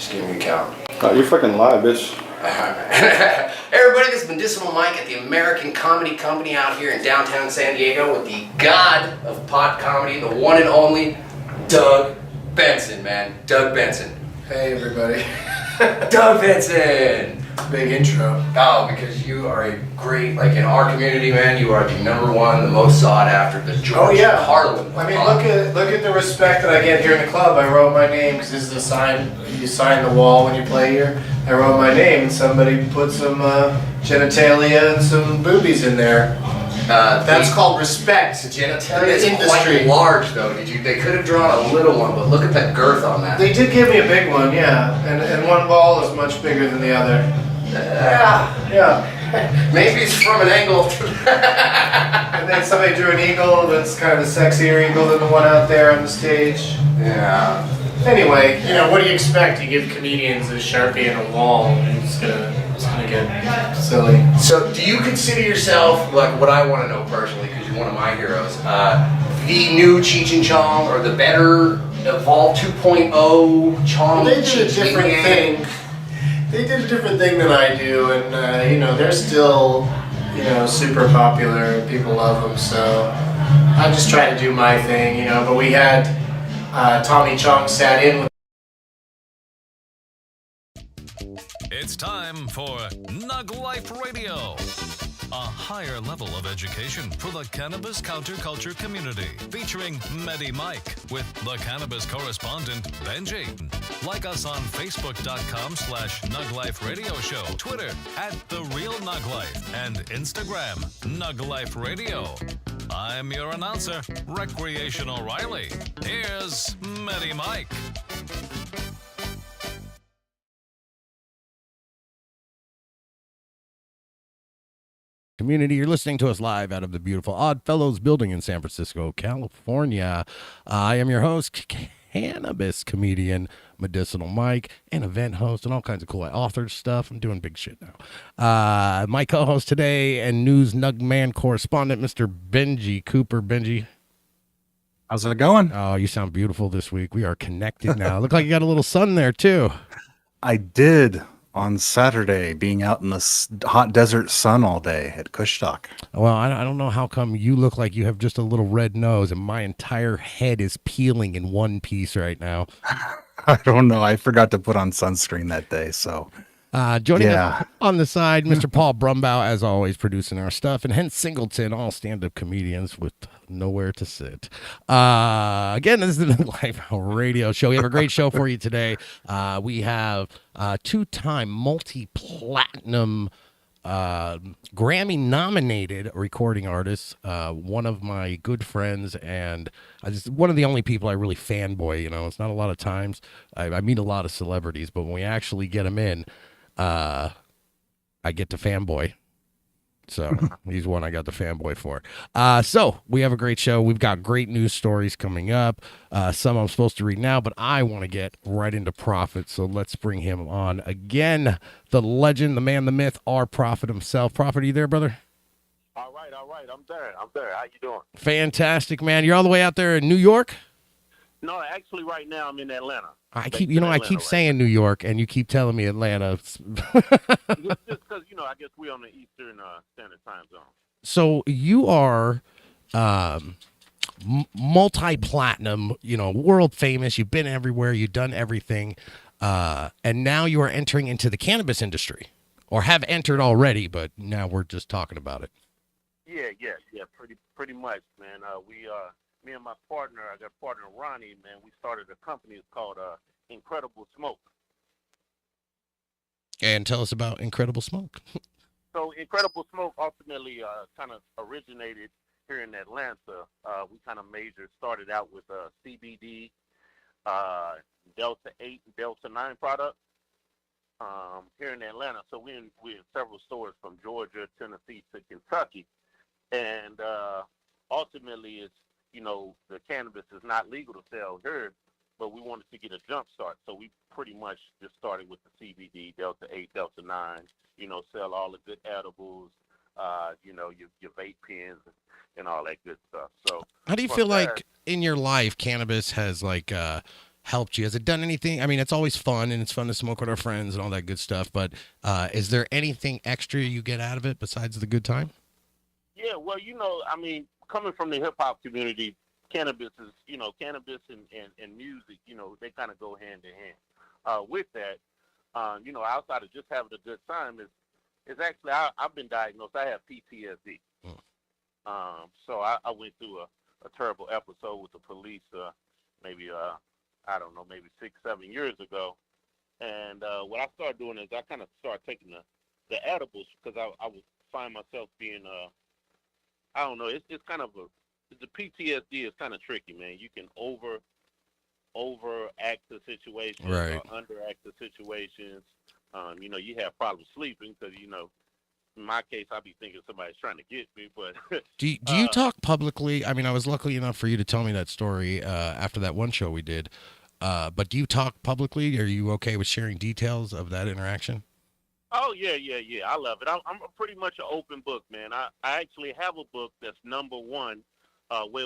Just give me a count. Oh, you're fucking live, bitch. Everybody, this is Medicinal Mike at the American Comedy Company out here in downtown San Diego with the god of pot comedy, the one and only Doug Benson, man. Doug Benson. Hey, everybody. Doug Benson! Big intro. Oh, because you are a great, like in our community, man, you are the #1, the most sought after, the George Carlin. I mean, look at the respect that I get here in the club. I wrote my name because this is a sign. You sign the wall when you play here. I wrote my name and somebody put some genitalia and some boobies in there. That's called respect. The genitalia is quite large, though. They could have drawn a little one, but look at that girth on that. They did give me a big one, yeah. And one ball is much bigger than the other. Yeah. Maybe it's from an angle. And then somebody drew an eagle that's kind of a sexier eagle than the one out there on the stage. Yeah. Anyway, you know, what do you expect? You give comedians a Sharpie and a wall, and it's gonna get silly. So, do you consider yourself, like what I want to know personally, because you're one of my heroes, the new Cheech and Chong, or the better Evolve 2.0 Chong? They did a different thing. They did a different thing than I do, and you know, they're still, you know, super popular and people love them. So I just try to do my thing, you know. But we had Tommy Chong sat in with. It's time for Nug Life Radio, a higher level of education for the cannabis counterculture community, featuring Medi Mike with the cannabis correspondent Benji. Like us on Facebook.com/NugLifeRadioShow, Twitter @TheRealNugLife, and Instagram NugLifeRadio. I'm your announcer, Recreational Riley. Here's Medi Mike. Community, you're listening to us live out of the beautiful Oddfellows building in San Francisco, California. I am your host, cannabis comedian, Medicinal Mike, and event host, and all kinds of cool author stuff. I'm doing big shit now. My co-host today and news Nugman correspondent, Mr. Benji Cooper. Benji, how's it going? Oh, you sound beautiful this week. We are connected now. Look like you got a little sun there too. I did. On Saturday, being out in the hot desert sun all day at Kushtok. Well, I don't know how come you look like you have just a little red nose and my entire head is peeling in one piece right now. I don't know. I forgot to put on sunscreen that day, so... Joining us on the side, Mr. Paul Brumbaugh, as always, producing our stuff, and Hence Singleton, all stand-up comedians with nowhere to sit. Again, this is the Live Radio Show. We have a great show for you today. We have two-time multi-platinum Grammy-nominated recording artist, one of my good friends, and one of the only people I really fanboy. You know, it's not a lot of times. I meet a lot of celebrities, but when we actually get them in, I get to fanboy. So he's one I got the fanboy for. So we have a great show. We've got great news stories coming up. Some I'm supposed to read now, but I want to get right into Prophet. So let's bring him on again. The legend, the man, the myth, our Prophet himself. Prophet, are you there, brother? All right. I'm there. How you doing? Fantastic, man. You're all the way out there in New York? No, actually, right now I'm in Atlanta. I keep saying New York, and you keep telling me Atlanta. Just because, I guess we're on the Eastern Standard Time Zone. So you are multi-platinum, world famous. You've been everywhere. You've done everything. And now you are entering into the cannabis industry, or have entered already, but now we're just talking about it. Yeah, pretty much, man. Me and my partner, I got a partner Ronnie, man, we started a company called Incredible Smoke. And tell us about Incredible Smoke. So Incredible Smoke ultimately kind of originated here in Atlanta. We kind of started out with CBD, Delta 8 and Delta 9 products here in Atlanta. So we're in several stores from Georgia, Tennessee to Kentucky. And ultimately it's, the cannabis is not legal to sell here, but we wanted to get a jump start. So we pretty much just started with the CBD, Delta 8, Delta 9, sell all the good edibles, your vape pens and all that good stuff. So how do you feel like in your life cannabis has helped you? Has it done anything? I mean, it's always fun, and it's fun to smoke with our friends and all that good stuff, but is there anything extra you get out of it besides the good time? Yeah, well, I mean, coming from the hip hop community, cannabis is, cannabis and music, they kind of go hand in hand. With that, outside of just having a good time, is actually I've been diagnosed. I have PTSD. So I went through a terrible episode with the police, maybe I don't know, maybe 6-7 years ago. And what I started doing is I kind of started taking the edibles because I would find myself being I don't know. It's kind of the PTSD is kind of tricky, man. You can overact the situation Right. or underact the situations. You have problems sleeping because in my case, I'd be thinking somebody's trying to get me. But Do you talk publicly? I mean, I was lucky enough for you to tell me that story after that one show we did. But do you talk publicly? Are you okay with sharing details of that interaction? oh yeah, I love it. I'm pretty much an open book, man. I actually have a book that's number one. Where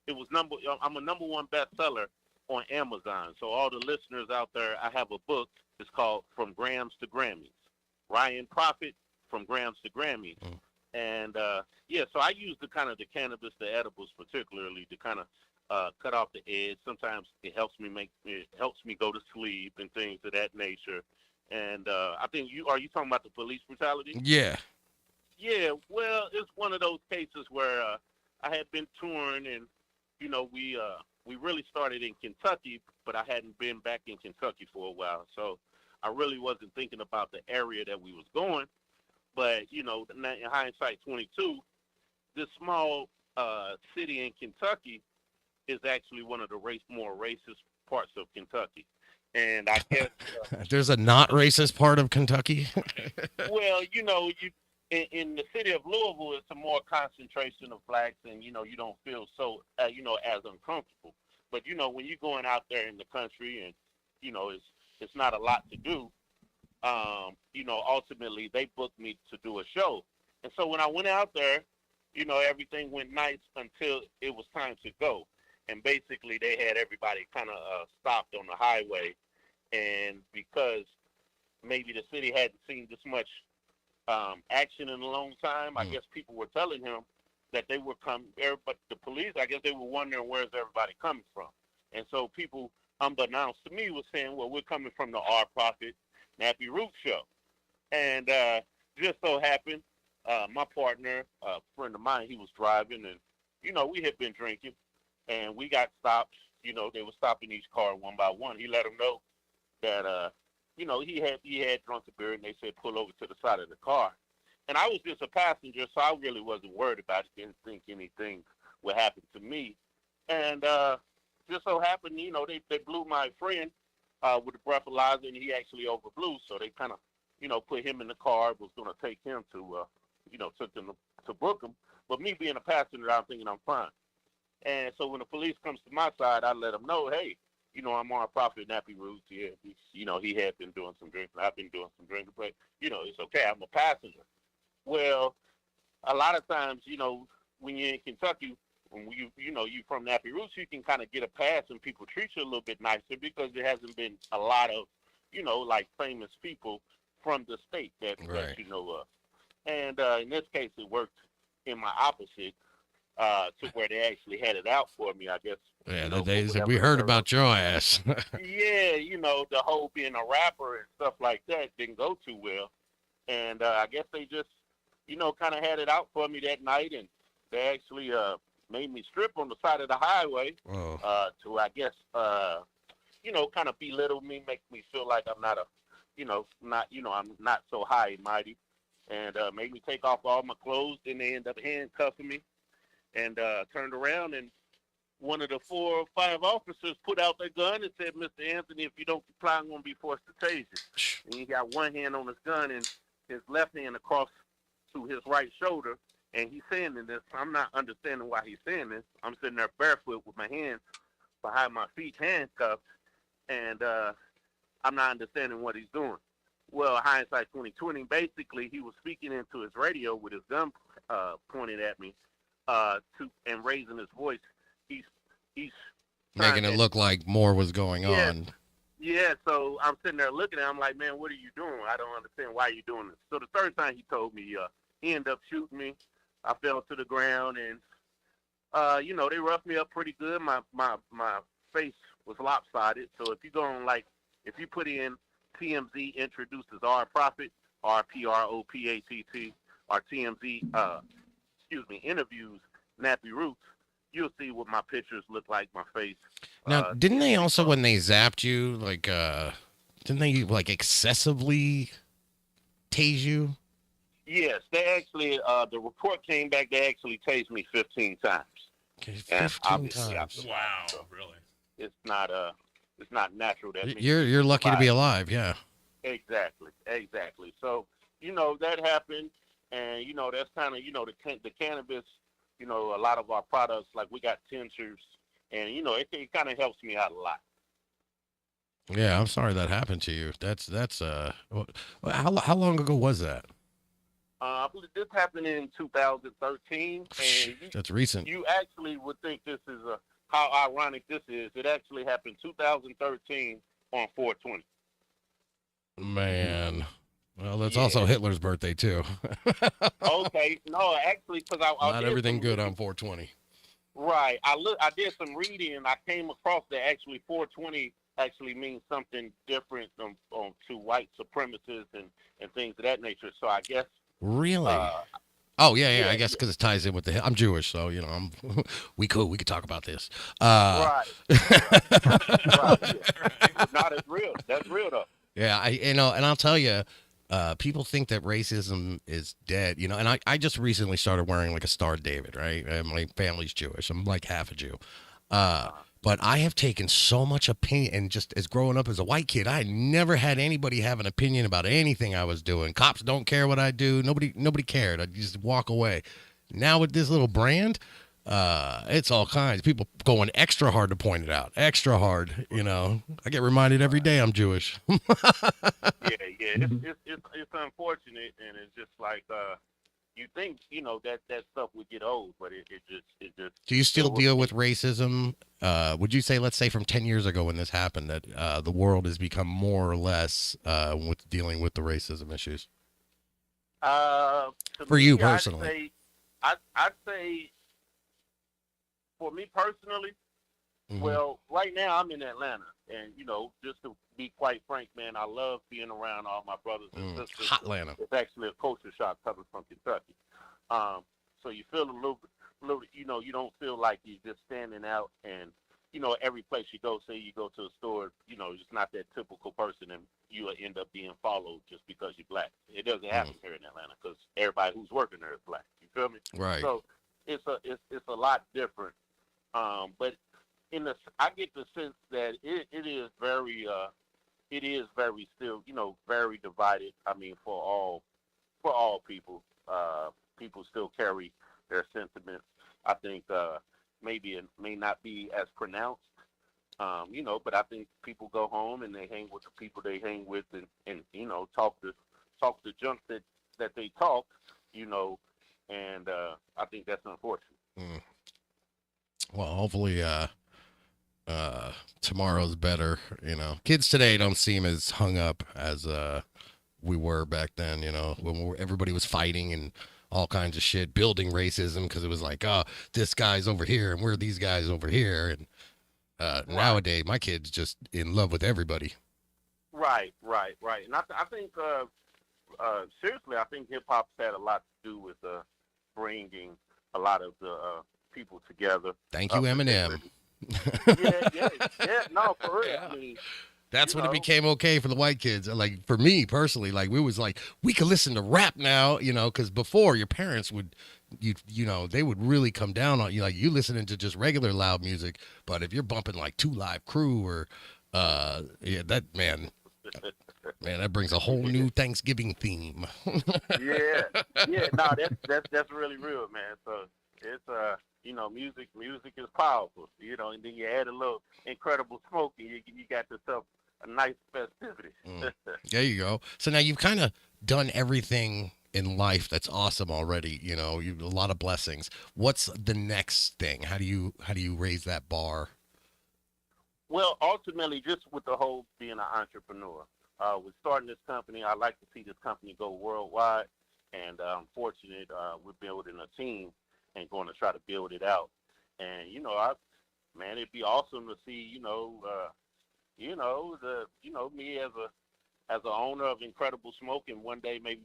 it was number. I'm a number one bestseller on Amazon. So all the listeners out there, I have a book. It's called From Grams to Grammys. Ryan Prophet, From Grams to Grammys. And so I use the cannabis, the edibles particularly, to kind of cut off the edge. Sometimes it helps me go to sleep and things of that nature. And I think are you talking about the police brutality? Yeah. Yeah, well, it's one of those cases where I had been touring, and we really started in Kentucky, but I hadn't been back in Kentucky for a while, so I really wasn't thinking about the area that we was going. But in hindsight, 22, this small city in Kentucky is actually one of the more racist parts of Kentucky, and I guess There's a not racist part of Kentucky. well, in the city of Louisville, it's a more concentration of blacks, and you don't feel so as uncomfortable. But when you're going out there in the country, and it's not a lot to do. Ultimately they booked me to do a show, and so when I went out there, everything went nice until it was time to go, and basically they had everybody kind of stopped on the highway, and because maybe the city hadn't seen this much action in a long time. I guess people were telling him that they were coming, but the police, I guess they were wondering where's everybody coming from. And so people, unbeknownst to me, was saying, well, we're coming from the R Prophet Nappy Roots show. And just so happened, my partner, a friend of mine, he was driving, and, we had been drinking, and we got stopped. They were stopping each car one by one. He let them know that, he had drunk the beer, and they said pull over to the side of the car. And I was just a passenger, so I really wasn't worried about it. Didn't think anything would happen to me. And just so happened, they blew my friend with a breathalyzer, and he actually overblew. So they kind of, put him in the car. Was going to take him to, took them to book him. But me being a passenger, I'm thinking I'm fine. And so when the police comes to my side, I let them know, hey, I'm on a Prophet Nappy Roots. Yeah, he had been doing some drinking. I've been doing some drinking, but it's okay. I'm a passenger. Well, a lot of times, when you're in Kentucky, when you from Nappy Roots, you can kind of get a pass, and people treat you a little bit nicer because there hasn't been a lot of, like famous people from the state that you know of. And in this case, it worked in my opposite. To where they actually had it out for me, I guess. Yeah, they said, we heard about your ass. Yeah, the whole being a rapper and stuff like that didn't go too well. And I guess they just, kind of had it out for me that night, and they actually made me strip on the side of the highway to, I guess, kind of belittle me, make me feel like I'm not I'm not so high and mighty, and made me take off all my clothes. Then they end up handcuffing me. And turned around, and one of the 4 or 5 officers put out their gun and said, Mr. Anthony, if you don't comply, I'm going to be forced to tase you. And he got one hand on his gun and his left hand across to his right shoulder, and he's saying this. I'm not understanding why he's saying this. I'm sitting there barefoot with my hands behind my feet, handcuffed, and I'm not understanding what he's doing. Well, hindsight 2020, basically, he was speaking into his radio with his gun pointed at me. And raising his voice, he's Making it look like more was going Yeah. on. Yeah, so I'm sitting there looking at him like, man, what are you doing? I don't understand why you're doing this. So the third time he told me, he ended up shooting me. I fell to the ground, and they roughed me up pretty good. My face was lopsided. So if you go on, like, if you put in TMZ introduces our prophet, RPROPATT, or TMZ, interviews Nappy Roots, you'll see what my pictures look like, my face. Now, didn't they also, when they zapped you, like, didn't they, like, excessively tase you? Yes, they actually, the report came back, they actually tased me 15 times. Okay, And 15 obviously, times. Wow, really? it's not natural. That You're lucky to be alive, yeah. Exactly. So, that happened, and, that's kind of, the cannabis, a lot of our products, like we got tinctures, and, it kind of helps me out a lot. Yeah, I'm sorry that happened to you. That's how long ago was that? I believe this happened in 2013, and That's recent. you actually would think this is how ironic this is. It actually happened 2013 on 420. Man. Well, that's also Hitler's birthday, too. Okay, no, actually, because I Not did everything some good reading. on 420. Right. I did some reading, and I came across that actually 420 actually means something different to white supremacists and things of that nature. So I guess. Really? Oh, yeah. I yeah, guess because it ties in with I'm Jewish, so, we could talk about this. Right. Right. Yeah. No, that's real. That's real, though. Yeah, and I'll tell you, people think that racism is dead, and I just recently started wearing like a Star of David, right? And my family's Jewish. I'm like half a Jew. But I have taken so much opinion, and just as growing up as a white kid, I never had anybody have an opinion about anything I was doing. Cops don't care what I do. Nobody cared. I just walk away. Now with this little brand, it's all kinds. People going extra hard to point it out. Extra hard, I get reminded every day I'm Jewish. Yeah. It's unfortunate, and it's just like you think that stuff would get old, but it just. Do you still deal with racism? Would you say, let's say, from 10 years ago when this happened, that the world has become more or less with dealing with the racism issues? For you personally, I'd say for me personally. Mhm. Well, right now I'm in Atlanta, and just to be quite frank, man, I love being around all my brothers and sisters. Hot Atlanta. It's actually a culture shock coming from Kentucky. So you feel a little, you don't feel like you're just standing out, and every place you go, say you go to a store, it's not that typical person, and you will end up being followed just because you're black. It doesn't happen here in Atlanta because everybody who's working there is black. You feel me? Right. So it's a lot different. But I get the sense that it is very still, very divided. I mean, for all people, people still carry their sentiments. I think maybe it may not be as pronounced, but I think people go home and they hang with the people they hang with, and talk the junk that they talk, and I think that's unfortunate. Well, hopefully, tomorrow's better. Kids today don't seem as hung up as we were back then. When everybody was fighting and all kinds of shit, building racism because it was like, oh, this guy's over here and we're these guys over here. And nowadays, my kid's just in love with everybody. Right. And I think seriously, I think hip hop's had a lot to do with bringing a lot of the people together. Thank you, Eminem. Yeah, no, for real. Yeah. I mean, that's when it became okay for the white kids. Like, for me personally, like, we could listen to rap now, because before your parents would, they would really come down on you. Like, you listening to just regular loud music, but if you're bumping like 2 Live Crew or, that, man, that brings a whole new Thanksgiving theme. yeah, no, that's really real, man. So it's music is powerful, and then you add a little Incredible Smoke, and you got yourself a nice festivity. There you go. So now you've kind of done everything in life that's awesome already. You've a lot of blessings. What's the next thing? How do you raise that bar? Well, ultimately, just with the whole being an entrepreneur, with starting this company, I like to see this company go worldwide, and I'm fortunate we're building a team and going to try to build it out. And man, it'd be awesome to see, me as a owner of Incredible Smoke, and one day maybe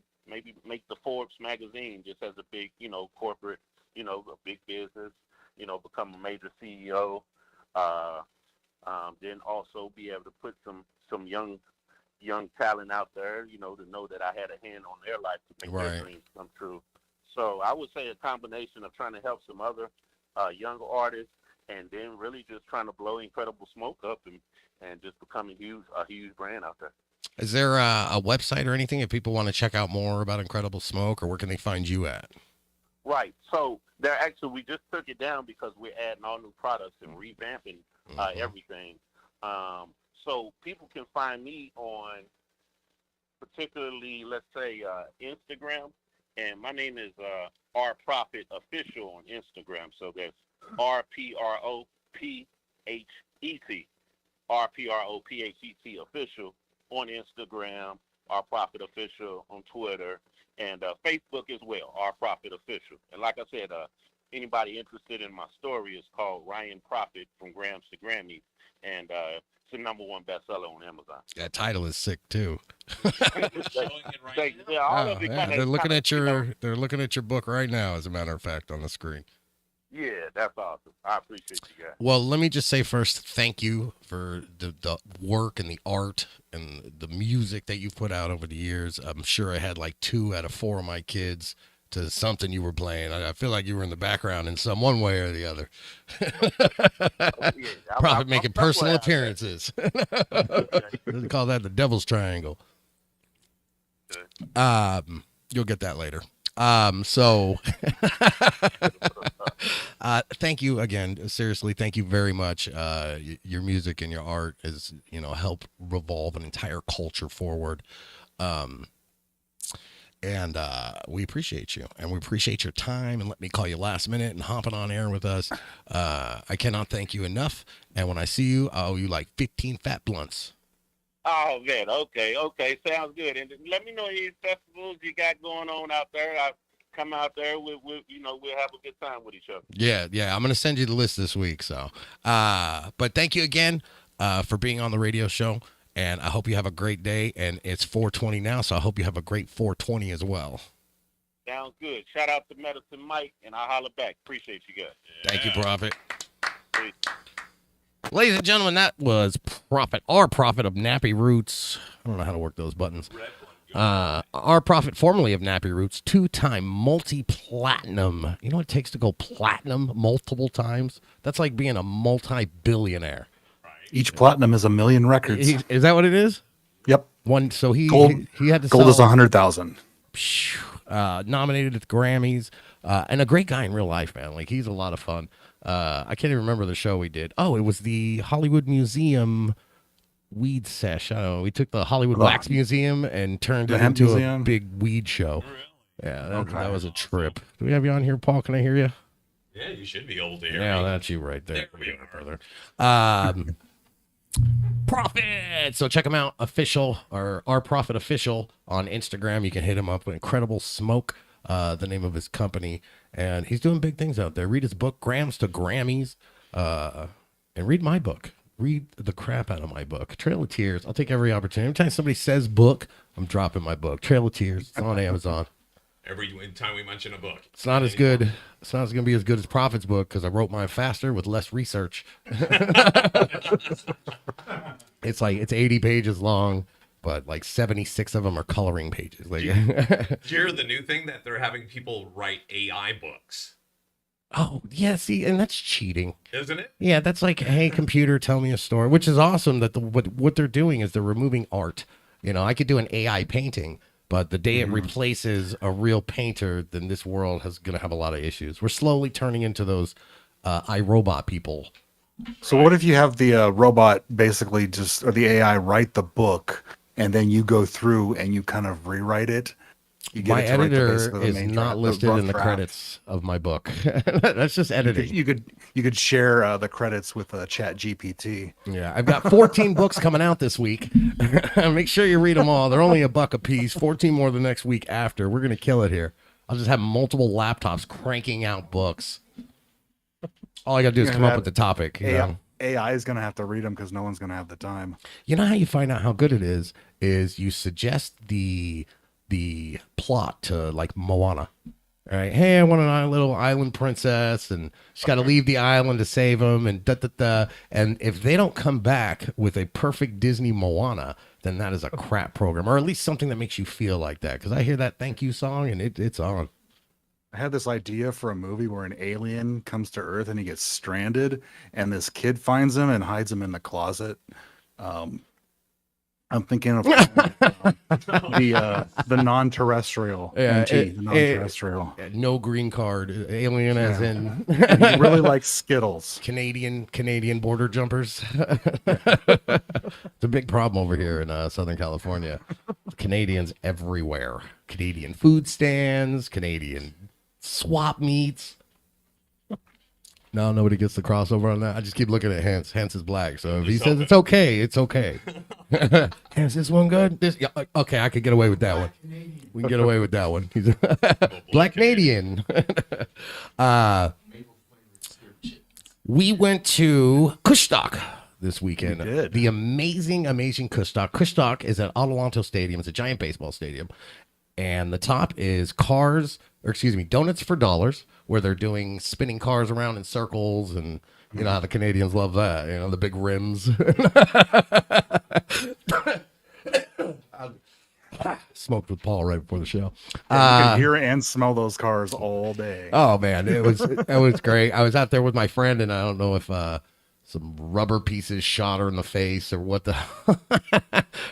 make the Forbes magazine just as a big, corporate, a big business, become a major CEO. Then also be able to put some young talent out there, to know that I had a hand on their life to make their dreams come true. So I would say a combination of trying to help some other younger artists, and then really just trying to blow Incredible Smoke up and just become a huge brand out there. Is there a website or anything if people want to check out more about Incredible Smoke, or where can they find you at? Right. So we just took it down because we're adding all new products and revamping everything. So people can find me on particularly, let's say, Instagram, and my name is R Prophet Official on Instagram. So that's RPROPHET, RPROPHET Official on Instagram, R Prophet Official on Twitter, and Facebook as well, R Prophet Official. And like I said, anybody interested in my story is called Ryan Prophet from Grams to Grammys, and it's the #1 bestseller on Amazon. That title is sick too. They're looking at your book right now, as a matter of fact, on the screen. Yeah, that's awesome. I appreciate you guys. Well, let me just say first, thank you for the work and the art and the music that you've put out over the years. I'm sure I had like 2 out of 4 of my kids to something you were playing. I feel like you were in the background in some one way or the other. Prophet making personal appearances. They call that the Devil's Triangle. You'll get that later. So thank you again. Seriously, thank you very much. Your music and your art has, helped revolve an entire culture forward. And we appreciate you, and we appreciate your time, and let me call you last minute and hopping on air with us. I cannot thank you enough. And when I see you, I owe you like 15 fat blunts. Oh man, okay, sounds good. And let me know any festivals you got going on out there. I'll come out there. We'll have a good time with each other. Yeah. I'm gonna send you the list this week. So, but thank you again for being on the radio show, and I hope you have a great day. And it's 420 now, so I hope you have a great 420 as well. Sounds good. Shout out to Medicine Mike, and I'll holler back. Appreciate you guys. Thank you, Prophet. Peace. Ladies and gentlemen, that was Prophet, our Prophet of Nappy Roots. I don't know how to work those buttons. Our Prophet, formerly of Nappy Roots, 2-time multi-platinum. You know what it takes to go platinum multiple times? That's like being a multi-billionaire. Each platinum is 1 million records. Is that what it is? Yep. So he had to gold sell, is 100,000. Nominated at the Grammys, and a great guy in real life, man. Like, he's a lot of fun. I can't even remember the show we did. Oh, it was the Hollywood Museum weed sesh. I don't know. We took the Hollywood Wax Museum and turned it into a big weed show. Yeah, that was a trip. Do we have you on here, Paul? Can I hear you? Yeah, you should be able to hear me. Yeah, that's you right there. There we are. Brother. Prophet. So check him out, official, or Our Prophet Official on Instagram. You can hit him up with Incredible Smoke, the name of his company, and he's doing big things out there. Read his book, Grams to Grammys, and read my book. Read the crap out of my book, Trail of Tears. I'll take every opportunity. Every time somebody says book, I'm dropping my book, Trail of Tears. It's on Amazon. Every time we mention a book. It's not as good. It's not going to be as good as Prophet's book because I wrote mine faster with less research. It's 80 pages long, but like 76 of them are coloring pages. Like, did you hear the new thing that they're having people write AI books? Oh, yeah, see, and that's cheating. Isn't it? Yeah, that's like, hey, computer, tell me a story, which is awesome that what they're doing is they're removing art. I could do an AI painting, but the day it replaces a real painter, then this world is going to have a lot of issues. We're slowly turning into those iRobot people. So what if you have the robot basically or the AI write the book, and then you go through and you kind of rewrite it? You get My it to write the editor base of the is main not draft, listed rough in the draft. credits of my book. That's just editing. You could share the credits with Chat GPT. Yeah, I've got 14 books coming out this week. Make sure you read them all. They're only $1 a piece. 14 more the next week after. We're gonna kill it here. I'll just have multiple laptops cranking out books. All I gotta do is come up with the topic. You know? AI is going to have to read them because no one's going to have the time. You know how you find out how good it is you suggest the plot to like Moana. All right, hey, I want a little island princess, and she's got to leave the island to save him, and And if they don't come back with a perfect Disney Moana, then that is a crap program, or at least something that makes you feel like that. Because I hear that thank you song, and it's on. I had this idea for a movie where an alien comes to Earth and he gets stranded, and this kid finds him and hides him in the closet. I'm thinking of the non-terrestrial. the non-terrestrireal. No green card, alien as in He really likes Skittles. Canadian border jumpers. It's a big problem over here in Southern California. Canadians everywhere. Canadian food stands, Canadian swap meets. No, nobody gets the crossover on that. I just keep looking at Hans. Hans is black, so if he says it's okay, it's okay. Hans, this one good? Yeah, okay, I could get away with that one. We can get away with that one. He's Black Canadian. We went to Kushstock this weekend. We did. The amazing Kushstock. Kushstock is at Adelanto Stadium. It's a giant baseball stadium. And the top is donuts for dollars, where they're doing spinning cars around in circles, and you know how the Canadians love that, you know, the big rims. Smoked with Paul right before the show. You can hear and smell those cars all day. Oh man, it was great. I was out there with my friend, and I don't know if some rubber pieces shot her in the face or what the.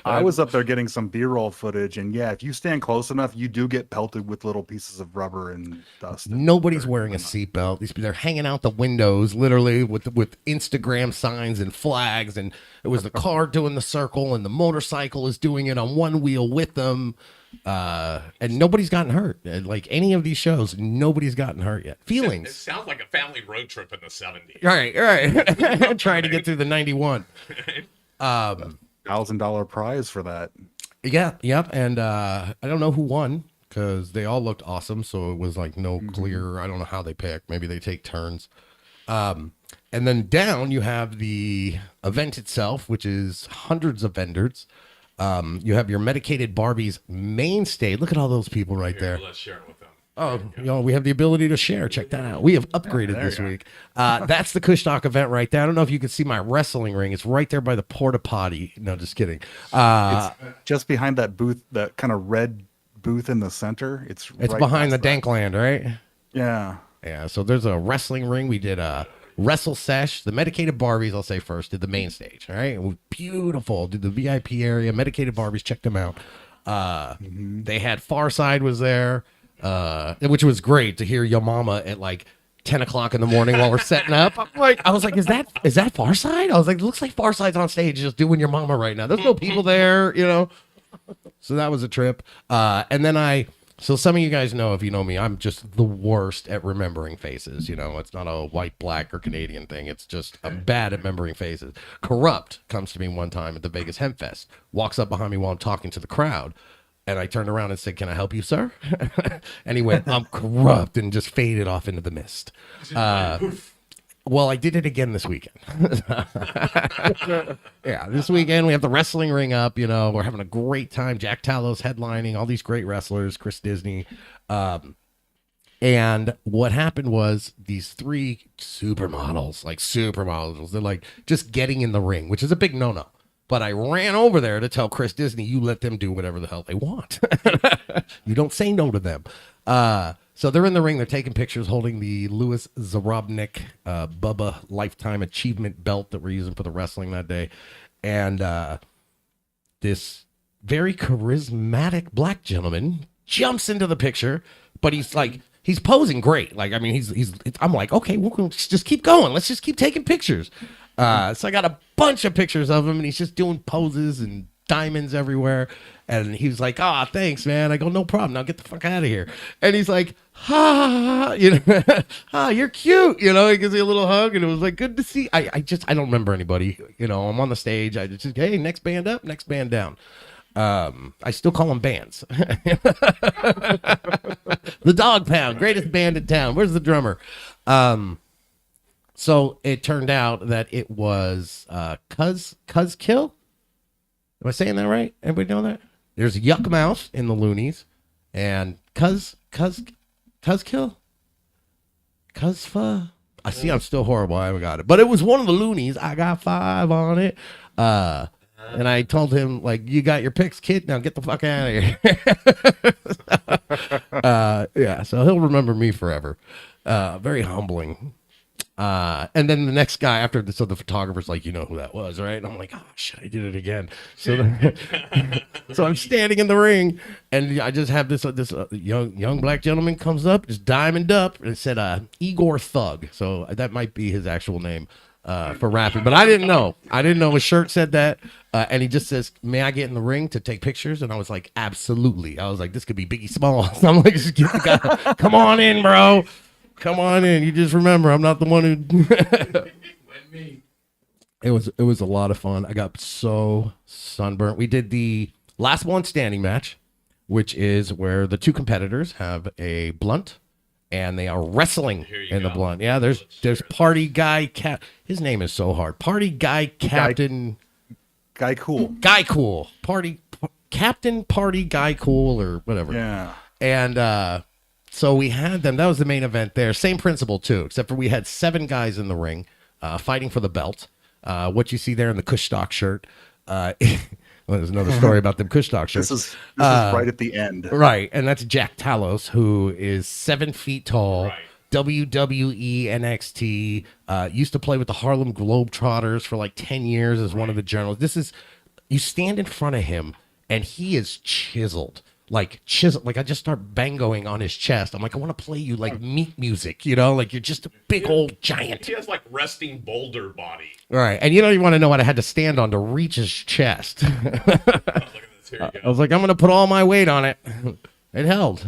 I was up there getting some B-roll footage, and yeah, if you stand close enough, you do get pelted with little pieces of rubber and dust. Nobody's wearing a seatbelt. They're hanging out the windows, literally with Instagram signs and flags, and it was the car doing the circle, and the motorcycle is doing it on one wheel with them. And nobody's gotten hurt. Like any of these shows, nobody's gotten hurt yet. Feelings. It sounds like a family road trip in the 70s. Right. Trying to get through the 91. $1,000 prize for that. Yeah, yep. And I don't know who won because they all looked awesome. So it was like no clear. I don't know how they pick. Maybe they take turns. And then down you have the event itself, which is hundreds of vendors. You have your medicated Barbies main stage. Look at all those people right there. Let's share it with them. Oh, we have the ability to share. Check that out. We have upgraded this week. That's the Kushstock event right there. I don't know if you can see my wrestling ring. It's right there by the porta potty. No, just kidding. It's just behind that booth, that kind of red booth in the center. It's right behind the past that. Dankland, right? Yeah. Yeah. So there's a wrestling ring. We did a Wrestle Sesh. The medicated Barbies, I'll say first, did the main stage. All right. It was beautiful. Did the VIP area. Medicated Barbies. Check them out. They had Far Side was there. Which was great to hear your mama at like 10 o'clock in the morning while we're setting up. I was like, is that Farside? I was like, it looks like Farside's on stage just doing your mama right now. There's no people there, you know? So that was a trip. And then so some of you guys know, if you know me, I'm just the worst at remembering faces. You know, it's not a white, black, or Canadian thing. It's just I'm bad at remembering faces. Corrupt comes to me one time at the Vegas Hemp Fest, walks up behind me while I'm talking to the crowd. And I turned around and said, "Can I help you, sir?" And he went, "I'm corrupt," and just faded off into the mist. Well, I did it again this weekend. Yeah, this weekend we have the wrestling ring up. You know, we're having a great time. Jack Talos headlining, all these great wrestlers, Chris Disney. And what happened was these three supermodels, they're like just getting in the ring, which is a big no-no. But I ran over there to tell Chris Disney, you let them do whatever the hell they want. You don't say no to them. So they're in the ring. They're taking pictures holding the Louis Zarobnik Bubba Lifetime Achievement belt that we're using for the wrestling that day. And this very charismatic black gentleman jumps into the picture, but he's posing great. Like, I mean, I'm like, okay, we'll just keep going. Let's just keep taking pictures. So I got a bunch of pictures of him, and he's just doing poses and diamonds everywhere. And he was like, "Ah, thanks, man." I go, "No problem. Now get the fuck out of here." And he's like, "Ha, you're cute." He gives me a little hug, and it was like, good to see. I don't remember anybody. I'm on the stage. I just, hey, next band up, next band down. I still call them bands. The Dog Pound, greatest band in town. Where's the drummer? So it turned out that it was Cuz Kill. Am I saying that right? Everybody know that? There's Yuck Mouth in the Loonies, and Cuz Kill? Cuzfa? I see I'm still horrible. I haven't got it. But it was one of the Loonies. I got 5 on it. And I told him, like, you got your picks, kid. Now get the fuck out of here. Yeah, so he'll remember me forever. Very humbling. And then the next guy after so the photographer's like, you know who that was, right? And I'm like, oh shit, I did it again. So so I'm standing in the ring, and I just have this young black gentleman comes up, just diamond up, and it said Igor Thug. So that might be his actual name for rapping, but I didn't know. His shirt said that, and he just says, "May I get in the ring to take pictures?" And I was like, "Absolutely." I was like, "This could be Biggie Smalls." I'm like, just get the guy. Come on in, bro. Come on in. You just remember, I'm not the one who. It was a lot of fun. I got so sunburnt. We did the last one standing match, which is where the 2 competitors have a blunt, and they are wrestling in the blunt. Yeah, there's Party Guy His name is so hard. Party Guy Captain. Guy Cool. Guy Cool. Captain Party Guy Cool or whatever. Yeah. And so we had them. That was the main event there. Same principle, too, except for we had 7 guys in the ring fighting for the belt. What you see there in the Kushstock shirt. Well, there's another story about them Kushstock shirts. This is right at the end. Right, and that's Jack Talos, who is 7 feet tall, right. WWE, NXT, used to play with the Harlem Globetrotters for like 10 years as one of the journalists. You stand in front of him, and he is chiseled. Like I just start bangoing on his chest. I'm like, I want to play you like meat music, like you're just a big old giant. He has like resting boulder body. Right, and you don't even want to know what I had to stand on to reach his chest. I was like, I'm gonna put all my weight on it. It held.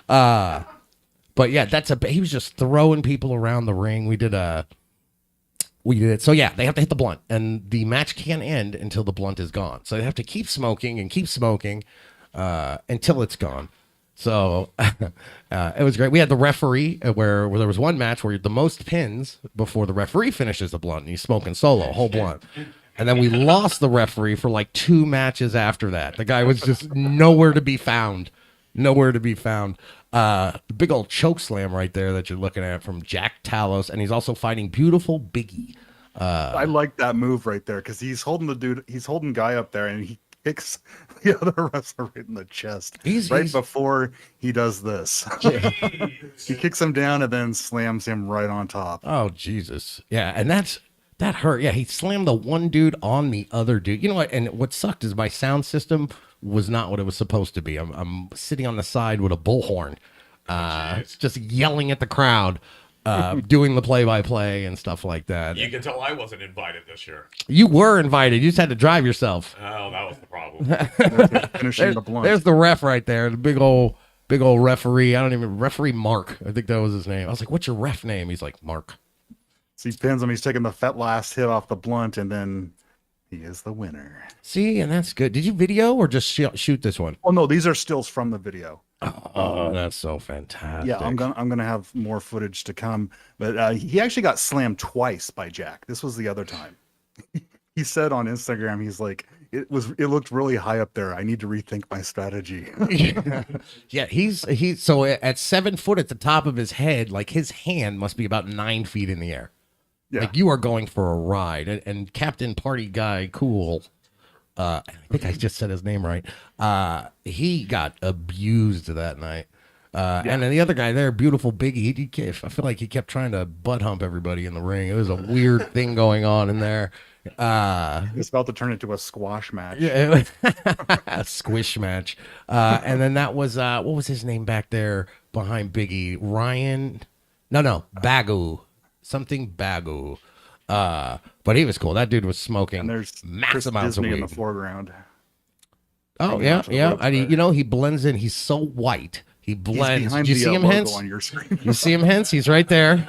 But yeah, he was just throwing people around the ring. We did it. So yeah, they have to hit the blunt, and the match can't end until the blunt is gone. So they have to keep smoking until it's gone. So it was great. We had the referee where there was one match where the most pins before the referee finishes the blunt, and he's smoking solo, whole blunt. And then we lost the referee for like 2 matches after that. The guy was just nowhere to be found. Big old choke slam right there that you're looking at from Jack Talos, and he's also fighting beautiful Biggie. I like that move right there because he's holding guy up there, and he kicks the other wrestler right in the chest before he does this. He kicks him down and then slams him right on top. Oh, Jesus. Yeah, and that hurt. Yeah, he slammed the one dude on the other dude. You know what? And what sucked is my sound system was not what it was supposed to be. I'm sitting on the side with a bullhorn, just yelling at the crowd. Doing the play-by-play and stuff like that. You can tell I wasn't invited this year. You were invited. You just had to drive yourself. Oh, that was the problem. Finishing the blunt. There's the ref right there. The big old referee. Referee Mark. I think that was his name. I was like, "What's your ref name?" He's like, "Mark." So he pins him. He's taking the last hit off the blunt, and then he is the winner. See, and that's good. Did you video or just shoot this one? Oh no, these are stills from the video. Oh, that's so fantastic. Yeah, I'm gonna have more footage to come. But he actually got slammed twice by Jack. This was the other time. He said on Instagram, he's like, it looked really high up there. I need to rethink my strategy. Yeah, he's so at 7 foot at the top of his head, like his hand must be about 9 feet in the air. Yeah. Like you are going for a ride. And Captain Party Guy Cool, I think I just said his name right. He got abused that night. And then the other guy there, beautiful Biggie, I feel like he kept trying to butt hump everybody in the ring. It was a weird thing going on in there. It's about to turn into a squash match. Yeah, a squish match. And then that was what was his name back there behind Biggie? Ryan? No, Bagu. Something Bagu. But he was cool. That dude was smoking And there's max Chris amounts of Disney weed. in the foreground. Oh hanging yeah, onto the yeah. ropes And he, there. you know, he blends in. He's so white. He He's blends. behind Do you the see him, logo Hence? on your screen. You see him, Hence? He's right there.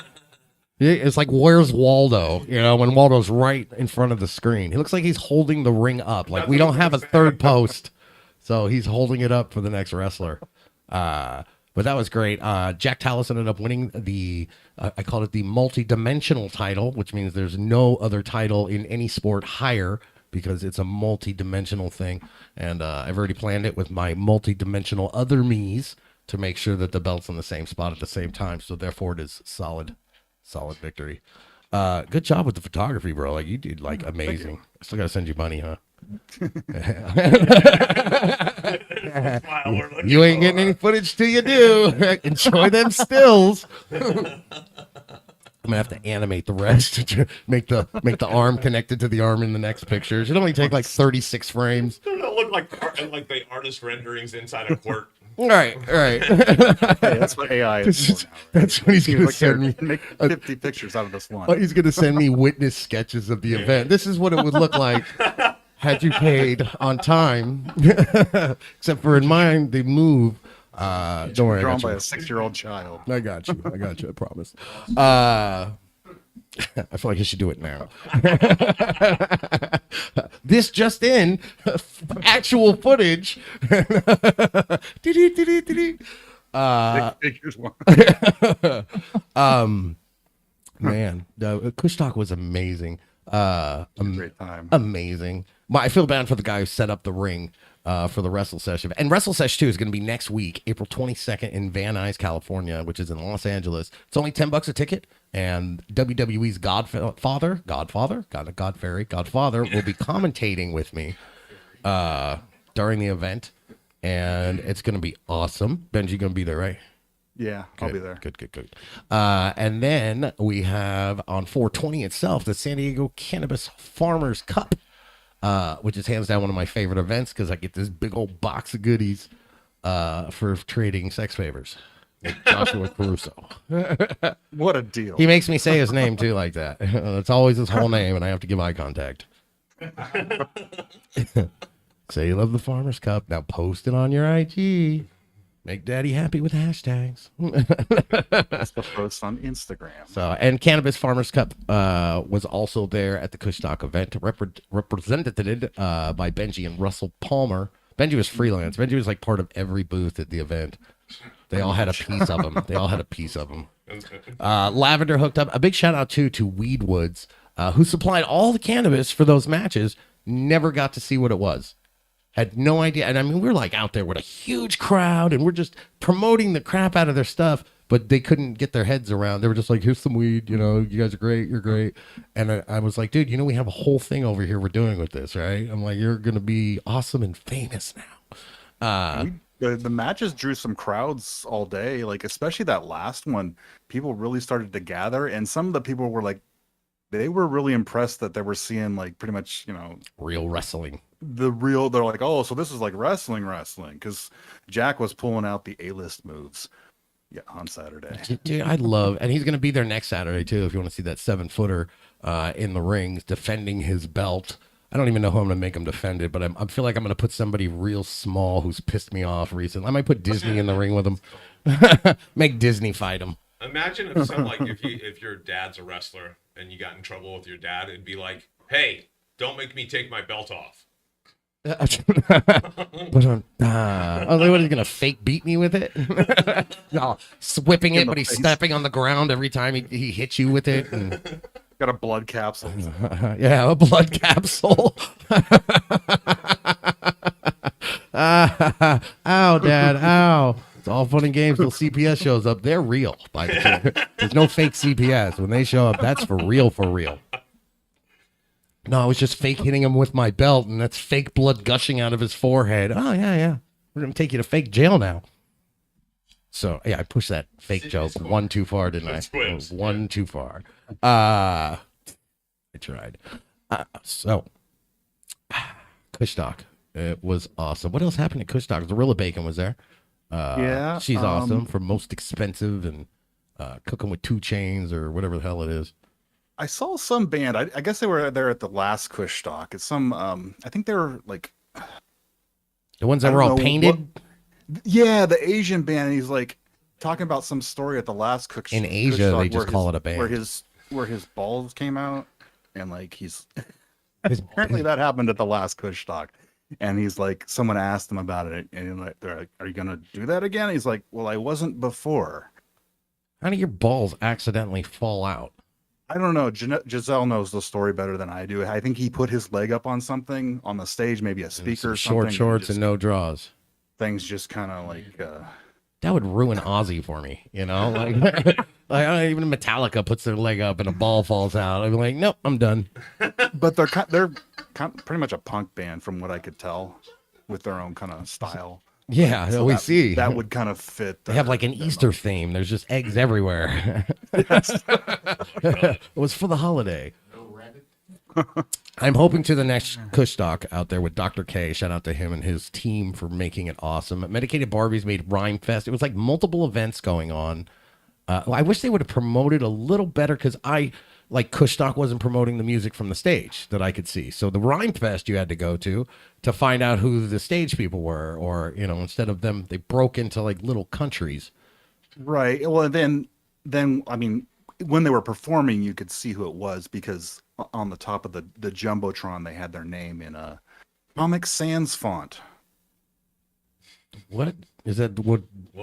It's like, where's Waldo? You know, when Waldo's right in front of the screen. He looks like he's holding the ring up. Like, we don't have a third post. So he's holding it up for the next wrestler. But that was great. Jack Tallis ended up winning the, I call it the multi-dimensional title, which means there's no other title in any sport higher because it's a multi-dimensional thing. And I've already planned it with my multi-dimensional other me's to make sure that the belt's in the same spot at the same time. So therefore it is solid victory. Good job with the photography, bro. Like, you did like amazing. I still gotta send you money, huh? You ain't getting any footage till you do. Enjoy them stills. I'm gonna have to animate the rest to make the arm connected to the arm in the next picture. It should only take like 36 frames. Don't it look like the artist renderings inside a court? Right. Hey, that's what AI is for now, right? That's what he's gonna send me. Make 50 pictures out of this one. Oh, he's gonna send me witness sketches of the event. This is what it would look like had you paid on time. Except for in mine, they move. Don't worry, I Drawn got by you. a 6-year-old child. I got you. I promise. I feel like I should do it now. This just in, actual footage. Figures one. Man, Kush Talk was amazing. Great time. Amazing. I feel bad for the guy who set up the ring for the Wrestle Sesh. And Wrestle Sesh 2 is going to be next week, April 22nd in Van Nuys, California, which is in Los Angeles. It's only $10 a ticket. And WWE's Godfather will be commentating with me during the event. And it's going to be awesome. Benji going to be there, right? Yeah, I'll be there. Good. And then we have on 420 itself, the San Diego Cannabis Farmers Cup, which is hands down one of my favorite events because I get this big old box of goodies for trading sex favors. Like Joshua Caruso. What a deal. He makes me say his name too like that. It's always his whole name and I have to give eye contact. Say you love the Farmers Cup. Now post it on your IG. Make daddy happy with hashtags. That's the post on Instagram. So, and Cannabis Farmers Cup was also there at the Kushstock event, represented by Benji and Russell Palmer. Benji was freelance. Benji was like part of every booth at the event. They all had a piece of him. Lavender hooked up. A big shout out to Weedwoods, who supplied all the cannabis for those matches. Never got to see what it was. Had no idea. And I mean, we're like out there with a huge crowd and we're just promoting the crap out of their stuff, but they couldn't get their heads around. They were just like, here's some weed, you know, you guys are great, you're great. And I was like, dude, you know, we have a whole thing over here we're doing with this, right? I'm like, you're going to be awesome and famous now. The matches drew some crowds all day, like especially that last one. People really started to gather, and some of the people were like, they were really impressed that they were seeing like pretty much, you know, real wrestling. They're like, oh, so this is like wrestling, because Jack was pulling out the A-list moves on Saturday. Dude, I love, and he's going to be there next Saturday too. If you want to see that 7-footer in the rings defending his belt. I don't even know who I'm going to make him defend it, but I feel like I'm going to put somebody real small who's pissed me off recently. I might put Disney in the ring with him. Make Disney fight him. Imagine if your dad's a wrestler and you got in trouble with your dad, it'd be like, hey, don't make me take my belt off. But what, he's gonna fake beat me with it? No, whipping it, but he's stepping on the ground every time he hits you with it. And... Got a blood capsule. Yeah, a blood capsule. Ow, Dad, ow. It's all fun and games till CPS shows up. They're real. By the way. There's no fake CPS. When they show up, that's for real, for real. No, I was just fake hitting him with my belt, and that's fake blood gushing out of his forehead. Oh, yeah. We're going to take you to fake jail now. So, yeah, I pushed that fake joke one too far, didn't I? One too far. I tried. So, Kushstock. It was awesome. What else happened at Kushstock? Zorilla Bacon was there. Yeah. She's awesome for most expensive and cooking with 2 chains or whatever the hell it is. I saw some band. I guess they were there at the last Kushstock. It's some. I think they were like The ones I that were don't all know painted yeah, the Asian band. And he's like talking about some story at the last Kushstock. in Asia. They just call it a band. Where his balls came out, and like he's His- apparently that happened at the last Kushstock. And he's like, someone asked him about it, and like, they're like, "Are you gonna do that again?" He's like, "Well, I wasn't before." How do your balls accidentally fall out? I don't know. Giselle knows the story better than I do. I think he put his leg up on something on the stage, maybe a speaker or something. Short shorts and no draws. Things just kind of like. That would ruin Ozzy for me, you know? Like, like even Metallica puts their leg up and a ball falls out. I'd be like, nope, I'm done. But they're pretty much a punk band from what I could tell, with their own kind of style. Yeah, So we see. that would kind of fit. They have like an Easter theme. There's just eggs everywhere. It was for the holiday. I'm hoping to the next Kushstock out there with Dr. K. Shout out to him and his team for making it awesome. Medicated Barbies made Rhyme Fest. It was like multiple events going on. I wish they would have promoted a little better because like Kushstock wasn't promoting the music from the stage that I could see. So the Rhyme Fest you had to go to find out who the stage people were, or, you know, instead of them, they broke into like little countries. Right. Well, then I mean, when they were performing, you could see who it was because on the top of the Jumbotron, they had their name in a Comic Sans font. What is that? What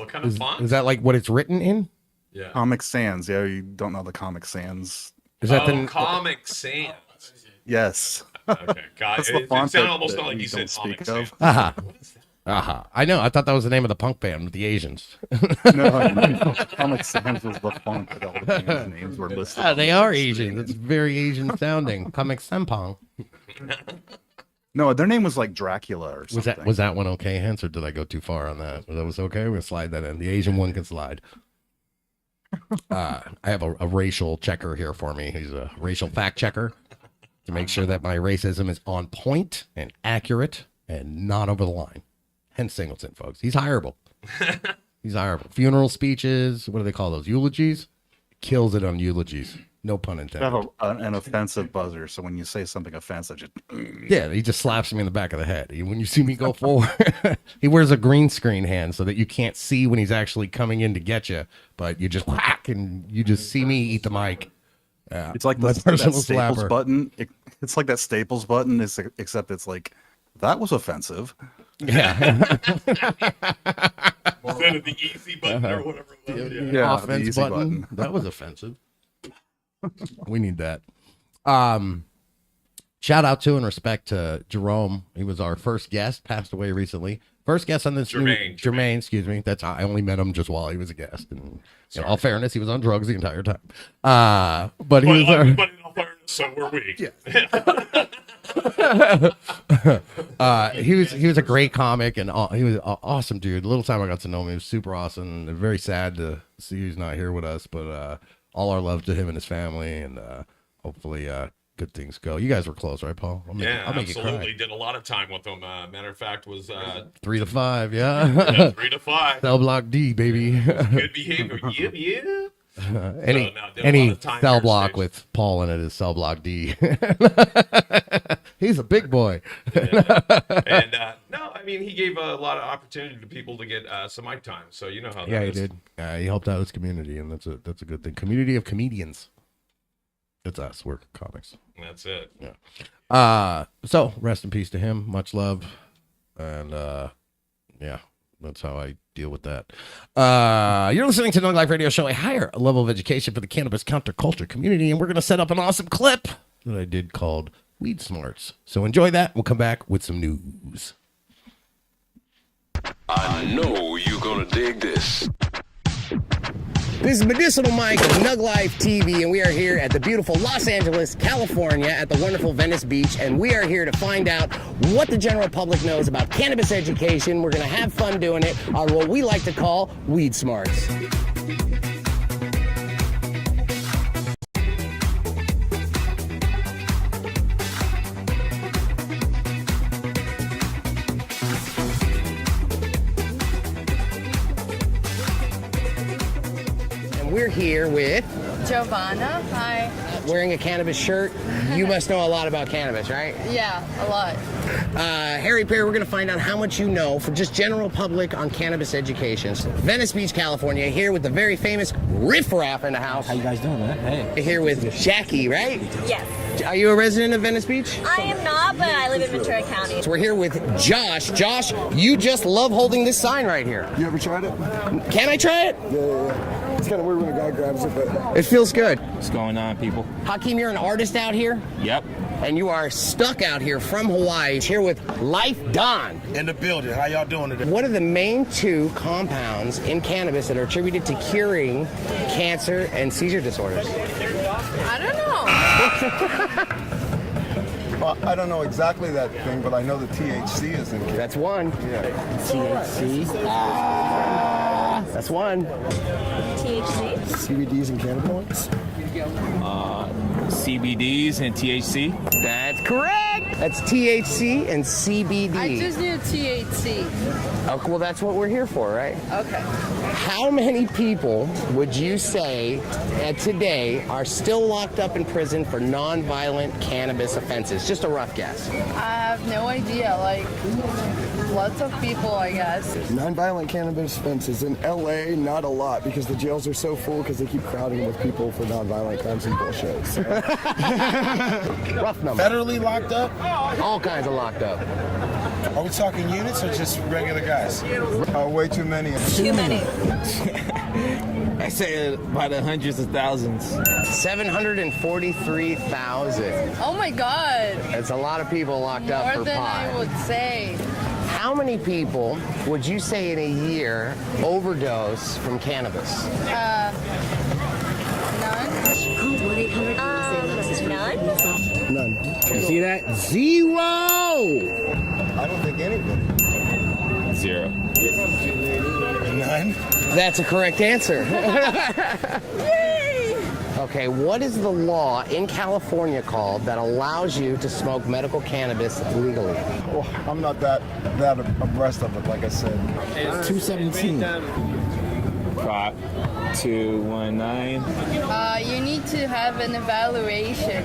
kind of font? Is that like what it's written in? Yeah. Comic Sans. Yeah, you don't know the Comic Sans. Is that Comic Sans? Yes. Okay, God, That's the it font sounded that- almost that like we you don't said Comic speak Sans. of. Aha. Aha. I know. I thought that was the name of the punk band with the Asians. No, Comic Sans was the font that all the band's names were listed. They are Asian. It's very Asian sounding. Comic Sempong. No, their name was like Dracula or something. Was that one okay, Hans, or did I go too far on that? That was okay. We're gonna slide that in. The Asian one can slide. I have a racial checker here for me. He's a racial fact checker to make sure that my racism is on point and accurate and not over the line. Hence Singleton, folks. He's hireable. He's hireable. Funeral speeches. What do they call those? Eulogies. Kills it on eulogies. No pun I intended. have an offensive buzzer, so when you say something offensive, just Yeah, he just slaps me in the back of the head. When you see me go forward, he wears a green screen hand so that you can't see when he's actually coming in to get you, but you just whack and you just see me eat the mic. it's like My that personal Staples slapper. button. It's like that Staples button, except it's like, that was offensive. Yeah. Instead of the easy button or whatever it was. Yeah. Yeah, the Offense easy button. That was offensive. We need that. Shout out to and respect to Jerome. He was our first guest, passed away recently. First guest on this Jermaine, excuse me. I only met him just while he was a guest. And in all fairness, he was on drugs the entire time. But he was our, But in all fairness, so were we. he was a great comic and he was an awesome dude. The little time I got to know him, he was super awesome. And very sad to see he's not here with us, but all our love to him and his family, and hopefully good things go. You guys were close, right, Paul? I'll make Absolutely. you cry. Did a lot of time with them. Matter of fact, was 3 to 5, yeah. 3 to 5. Cell block D, baby. Good behavior. Yeah. Any cell block with Paul in it is cell block D. He's a big boy. And no, I mean, he gave a lot of opportunity to people to get some mic time. So you know how that Yeah, he is. did. He helped out his community, and that's a good thing. Community of comedians. It's us. We're comics. That's it. Yeah. So rest in peace to him. Much love, and yeah, that's how I deal with that. You're listening to NugLife Radio Show, a higher level of education for the cannabis counterculture community, and we're going to set up an awesome clip that I did called Weed Smarts. So enjoy that. We'll come back with some news. I know you're gonna dig this. This is Medicinal Mike of Nug Life TV, and we are here at the beautiful Los Angeles, California, at the wonderful Venice Beach, and we are here to find out what the general public knows about cannabis education. We're going to have fun doing it on what we like to call Weed Smarts. We're here with Giovanna, hi. wearing a cannabis shirt. You must know a lot about cannabis, right? Yeah, a lot. Harry Perry, we're going to find out how much you know for just general public on cannabis education. Venice Beach, California, here with the very famous Riff Raff in the house. How you guys doing, man? Hey. Here with Jackie, right? Yes. Are you a resident of Venice Beach? I am not, but I live in Ventura County. So we're here with Josh. Josh, you just love holding this sign right here. You ever tried it? Can I try it? Yeah. It's kind of weird when a guy grabs it, but... It feels good. What's going on, people? Hakeem, you're an artist out here? Yep. And you are stuck out here from Hawaii, here with Life Don. In the building. How y'all doing today? What are the main two compounds in cannabis that are attributed to curing cancer and seizure disorders? I don't know. Well, I don't know exactly that thing, but I know the THC is in it. That's one. Yeah. THC. That's one. THC? CBDs and cannabinoids? CBDs and THC. That's correct. That's THC and CBD. I just knew THC. Oh, well, that's what we're here for, right? Okay. How many people would you say today are still locked up in prison for non-violent cannabis offenses? Just a rough guess. I have no idea. Like, lots of people, I guess. Non-violent cannabis offenses. In LA, not a lot, because the jails are so full because they keep crowding with people for non-violent crimes and bullshit. So. Rough number. Federally locked up? All kinds of locked up. Are we talking units or just regular guys? Way too many. Too many. I say by the hundreds of thousands. 743,000. Oh my God. That's a lot of people locked up More for than pot. I would say. How many people would you say in a year overdose from cannabis? None. None? None. You see that? Zero! I don't think anybody. 0. None? That's a correct answer. Yay! Okay, what is the law in California called that allows you to smoke medical cannabis legally? Well, I'm not that abreast of it, like I said. 217. 5219. You need to have an evaluation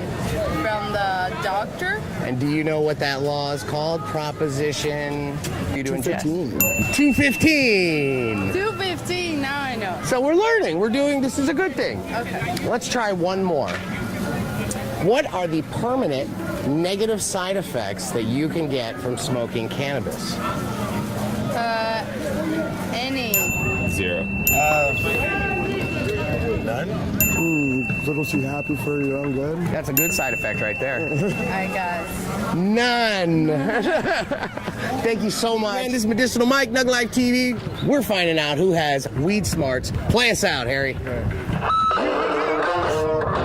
from the doctor. And do you know what that law is called? Proposition... You doing 215. 215. 215, now I know. So we're learning. We're doing... This is a good thing. Okay. Let's try one more. What are the permanent negative side effects that you can get from smoking cannabis? Any. 0. None? Little too happy for your own good. That's a good side effect right there. I guess. None. Thank you so much. Man, this is Medicinal Mike, NugLife TV. We're finding out who has weed smarts. Play us out, Harry.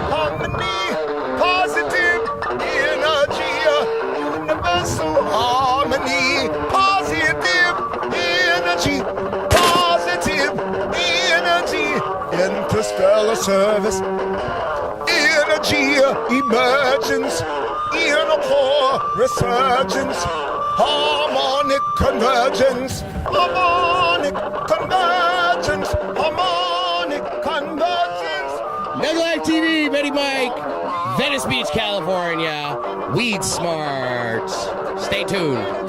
Harmony, positive energy, universal harmony, positive energy, interstellar service, energy, emergence, inner core resurgence, harmonic convergence, harmonic convergence, harmonic convergence. NugLife TV, Betty Mike, Venice Beach, California. Weed smart. Stay tuned.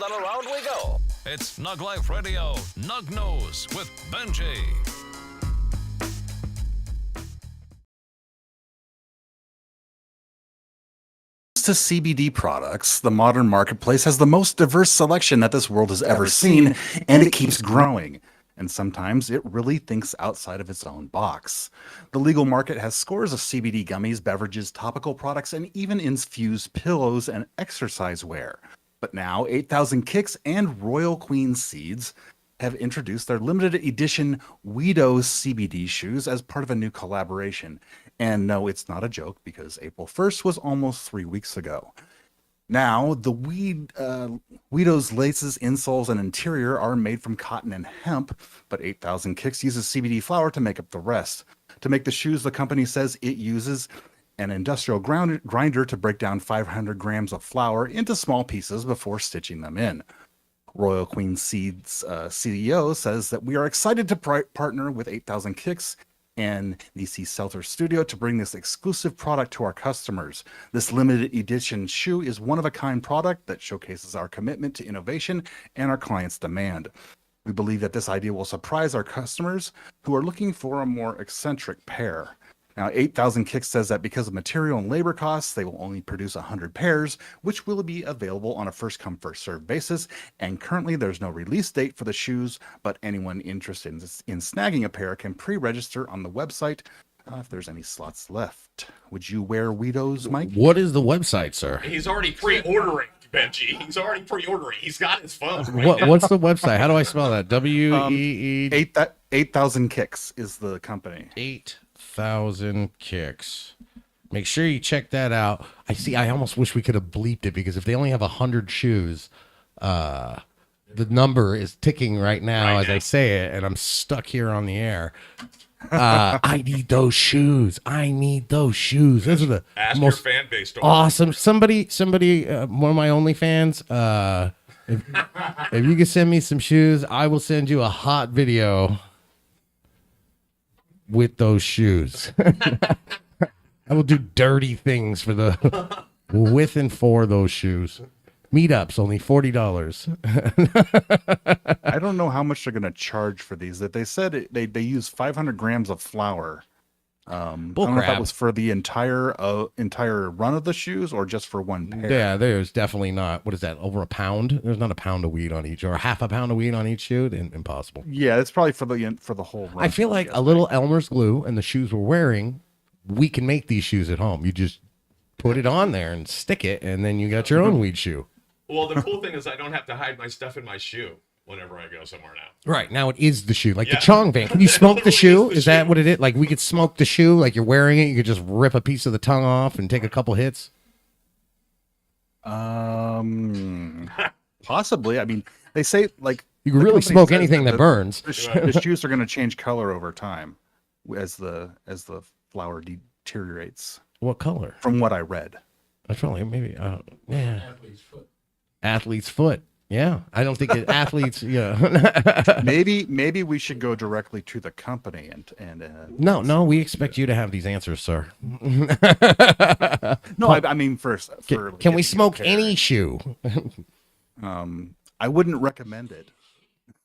And around we go. It's Nug Life Radio, Nug Nose with Benji. To CBD products, the modern marketplace has the most diverse selection that this world has ever seen, and it keeps growing. And sometimes it really thinks outside of its own box. The legal market has scores of CBD gummies, beverages, topical products, and even infused pillows and exercise wear. But now, 8,000 Kicks and Royal Queen Seeds have introduced their limited edition Weedos CBD shoes as part of a new collaboration. And no, it's not a joke, because April 1st was almost 3 weeks ago. Now, the Weedos laces, insoles, and interior are made from cotton and hemp, but 8,000 Kicks uses CBD flower to make up the rest. To make the shoes, the company says it uses an industrial grinder to break down 500 grams of flour into small pieces before stitching them in. Royal Queen Seeds CEO says that we are excited to partner with 8,000 Kicks and DC Seltzer Studio to bring this exclusive product to our customers. This limited edition shoe is one-of-a-kind product that showcases our commitment to innovation and our clients' demand. We believe that this idea will surprise our customers who are looking for a more eccentric pair. Now, 8,000 Kicks says that because of material and labor costs, they will only produce 100 pairs, which will be available on a first-come, first-served basis. And currently, there's no release date for the shoes, but anyone interested in snagging a pair can pre-register on the website if there's any slots left. Would you wear Weedos, Mike? What is the website, sir? He's already pre-ordering, Benji. He's already pre-ordering. He's got his phone. What's the website? How do I spell that? W-E-E... 8,000 Kicks is the company. 8,000 Kicks. Make sure you check that out. I almost wish we could have bleeped it, because if they only have 100 shoes, the number is ticking right now as I say it, and I'm stuck here on the air. I need those shoes. Those are the Ask most your fan base. awesome. Somebody, one of my OnlyFans, if you can send me some shoes, I will send you a hot video with those shoes. I will do dirty things for the with and for those shoes. Meetups only $40. I don't know how much they're going to charge for these. That they said they use 500 grams of flour. I don't know if that was for the entire run of the shoes or just for one pair. Yeah, there's definitely not. What is that? Over a pound? There's not a pound of weed on each, or half a pound of weed on each shoe. Impossible. Yeah, it's probably for the whole run. I feel like a little Elmer's glue and the shoes we're wearing. We can make these shoes at home. You just put it on there and stick it, and then you got your own weed shoe. Well, the cool thing is I don't have to hide my stuff in my shoe whenever I go somewhere now. Right, now it is the shoe. Like the Chong van. Can you smoke the shoe? Is that what it is? Like we could smoke the shoe, like you're wearing it, you could just rip a piece of the tongue off and take a couple hits? Possibly. I mean, they say like you can really smoke anything that burns. The shoes are going to change color over time as the flour deteriorates. What color? From what I read. That's probably maybe yeah. Athlete's foot. Yeah, I don't think athletes. Yeah, maybe we should go directly to the company and. No, we expect you to have these answers, sir. No, I mean first. Can we smoke any shoe? I wouldn't recommend it.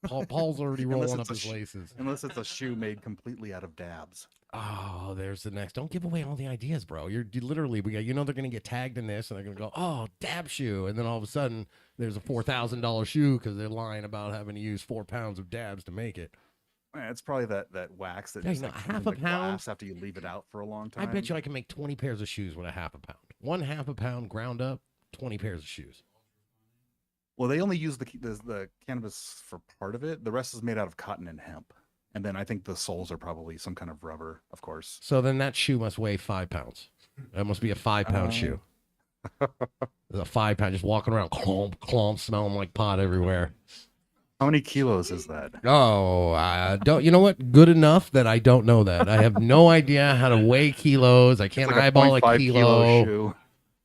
Paul's already rolling up his laces. Unless it's a shoe made completely out of dabs. Oh, there's the next. Don't give away all the ideas, bro. You literally, they're going to get tagged in this, and they're going to go, oh, dab shoe. And then all of a sudden, there's a $4,000 shoe because they're lying about having to use 4 pounds of dabs to make it. Yeah, it's probably that wax that just half a pound after you leave it out for a long time. I bet you I can make 20 pairs of shoes with a half a pound. 1/2 pound ground up, 20 pairs of shoes. Well, they only use the cannabis for part of it. The rest is made out of cotton and hemp. And then I think the soles are probably some kind of rubber, of course. So then that shoe must weigh 5 pounds. That must be a 5-pound shoe. A 5 pound, just walking around, clomp, smelling like pot everywhere. How many kilos is that? Oh, I don't. You know what? Good enough that I don't know that. I have no idea how to weigh kilos. I can't eyeball a kilo.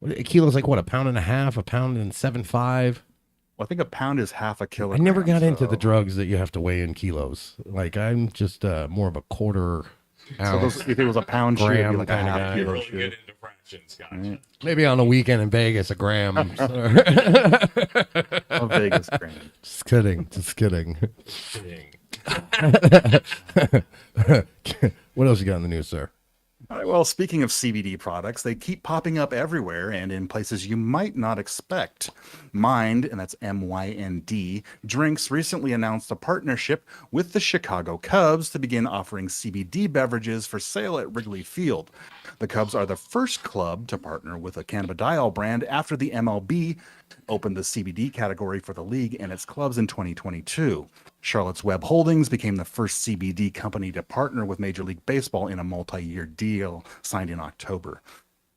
A kilo's like what? 1.5 pounds, 1.75 pounds. Well, I think a pound is half a kilogram. I never got into the drugs that you have to weigh in kilos. Like I'm just more of a quarter ounce. So if it was a pound shoe, it'd be like a half kilo really shoe. Get into fractions, guys. Right. Maybe on a weekend in Vegas, a gram. A Vegas gram. Just kidding. What else you got in the news, sir? All right, well, speaking of CBD products, they keep popping up everywhere and in places you might not expect. Mind, and that's MYND, Drinks recently announced a partnership with the Chicago Cubs to begin offering CBD beverages for sale at Wrigley Field. The Cubs are the first club to partner with a cannabidiol brand after the MLB opened the CBD category for the league and its clubs in 2022. Charlotte's Web Holdings became the first CBD company to partner with Major League Baseball in a multi-year deal signed in October.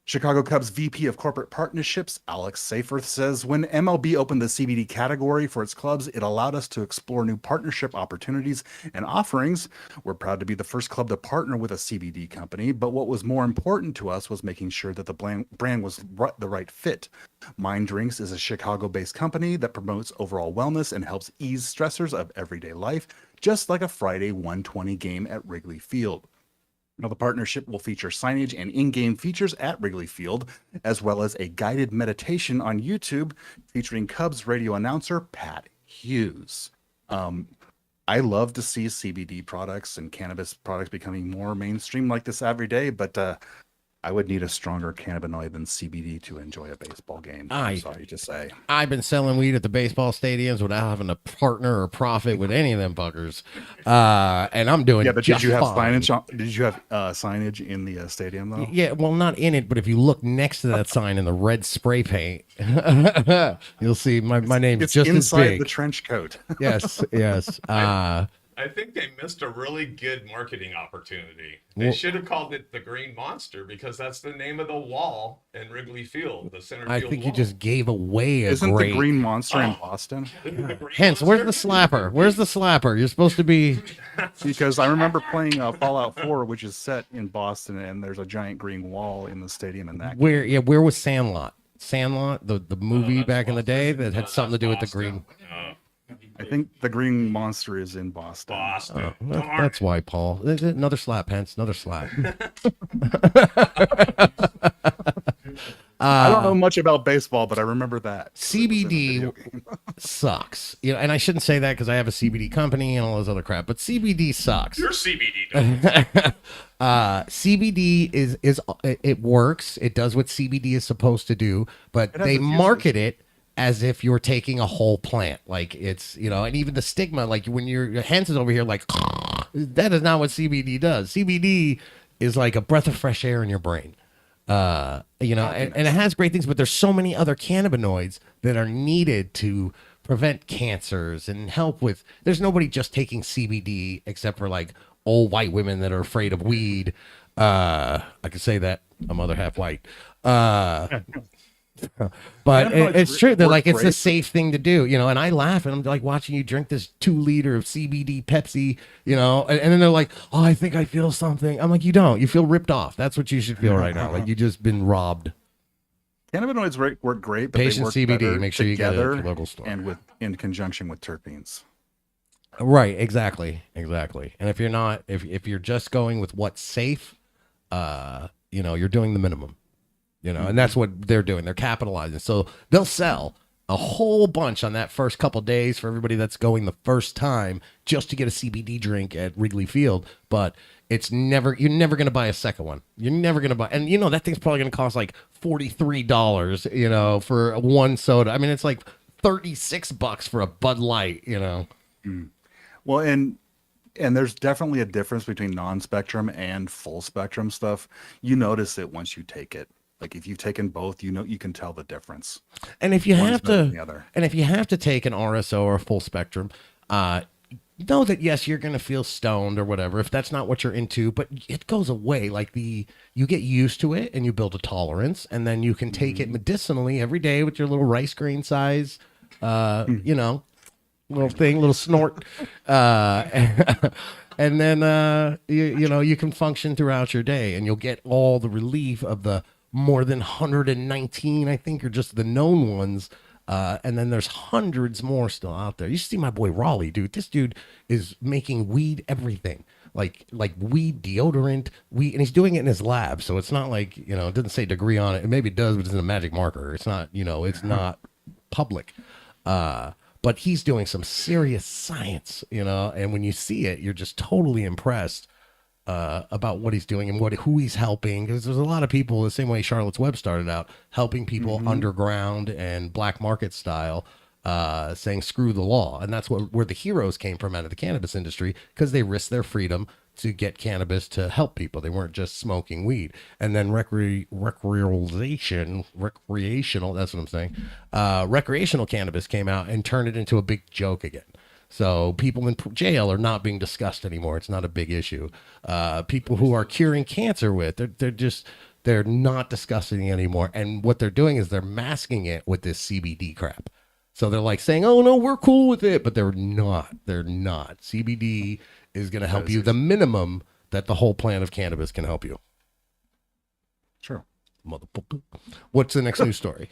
Chicago Cubs VP of Corporate Partnerships, Alex Seyfarth, says, when MLB opened the CBD category for its clubs, it allowed us to explore new partnership opportunities and offerings. We're proud to be the first club to partner with a CBD company, but what was more important to us was making sure that the brand was the right fit. Mind Drinks is a Chicago-based company that promotes overall wellness and helps ease stressors of everyday life, just like a Friday 120 game at Wrigley Field. Now, the partnership will feature signage and in-game features at Wrigley Field, as well as a guided meditation on YouTube featuring Cubs radio announcer Pat Hughes. I love to see CBD products and cannabis products becoming more mainstream like this every day, but I would need a stronger cannabinoid than CBD to enjoy a baseball game. I'm sorry to say. I've been selling weed at the baseball stadiums without having to partner or profit with any of them buggers, and I'm doing. Yeah, but just did you have fine. signage? Did you have signage in the stadium though? Yeah, well, not in it, but if you look next to that sign in the red spray paint, you'll see my name's It's just as inside big. the trench coat. Yes. I think they missed a really good marketing opportunity. They should have called it the Green Monster because that's the name of the wall in Wrigley Field, the center I field think wall. you just gave away a Isn't great. the Green Monster in Boston? Hence, where's the slapper? Where's the slapper? You're supposed to be. Because I remember playing Fallout 4, which is set in Boston, and there's a giant green wall in the stadium in that. Where was Sandlot? Sandlot, the movie back in the day that had something to do with the green. I think the Green Monster is in Boston. That's why, Paul. Another slap, Hence. Another slap. I don't know much about baseball, but I remember that. CBD sucks. And I shouldn't say that because I have a CBD company and all this other crap, but CBD sucks. You're CBD. CBD is it works. It does what CBD is supposed to do, but they market it as if you're taking a whole plant. Like it's, and even the stigma, like when your hands is over here, like that is not what CBD does. CBD is like a breath of fresh air in your brain. And it has great things, but there's so many other cannabinoids that are needed to prevent cancers and help with. There's nobody just taking CBD except for like old white women that are afraid of weed. I can say that I'm other half white. But it's true. They're like, it's the safe thing to do, and I laugh and I'm like watching you drink this 2 liter of CBD Pepsi, and then they're like, oh, I think I feel something. I'm like, you don't, you feel ripped off. That's what you should feel right now. Like you just been robbed. Cannabinoids work great, but Patient they work CBD, better make sure you get it at together your local store. and in conjunction with terpenes. Right. Exactly. And if you're not, if you're just going with what's safe, you're doing the minimum. And that's what they're doing. They're capitalizing. So they'll sell a whole bunch on that first couple days for everybody that's going the first time just to get a CBD drink at Wrigley Field. But you're never going to buy a second one. You're never going to buy. And, that thing's probably going to cost like $43, for one soda. I mean, it's like $36 for a Bud Light, Well, and there's definitely a difference between non-spectrum and full spectrum stuff. You notice it once you take it. Like if you've taken both, you can tell the difference. And if you have better than to, the other. and if you have to take an RSO or a full spectrum, know that yes, you're going to feel stoned or whatever if that's not what you're into, but it goes away. Like you get used to it and you build a tolerance, and then you can take it medicinally every day with your little rice grain size, little thing, little snort, and then you can function throughout your day, and you'll get all the relief of the more than 119, I think, are just the known ones. And then there's hundreds more still out there. You should see my boy Raleigh, dude. This dude is making weed everything. Like weed deodorant, and he's doing it in his lab. So it's not like, it doesn't say degree on it. Maybe it does, but it's in a magic marker. It's not, it's not public. But he's doing some serious science, and when you see it, you're just totally impressed about what he's doing and who he's helping. Because there's a lot of people, the same way Charlotte's Web started out, helping people underground and black market style, saying screw the law. And that's where the heroes came from out of the cannabis industry, because they risked their freedom to get cannabis to help people. They weren't just smoking weed. And then recreational, that's what I'm saying. Recreational cannabis came out and turned it into a big joke again. So people in jail are not being discussed anymore. It's not a big issue. People who are curing cancer with, they're just They're not discussing it anymore. And what they're doing is they're masking it with this CBD crap. So they're like saying, oh, no, we're cool with it. But they're not. They're not. CBD is going to help you the minimum that the whole plant of cannabis can help you. Sure. Motherfucker. What's the next news story?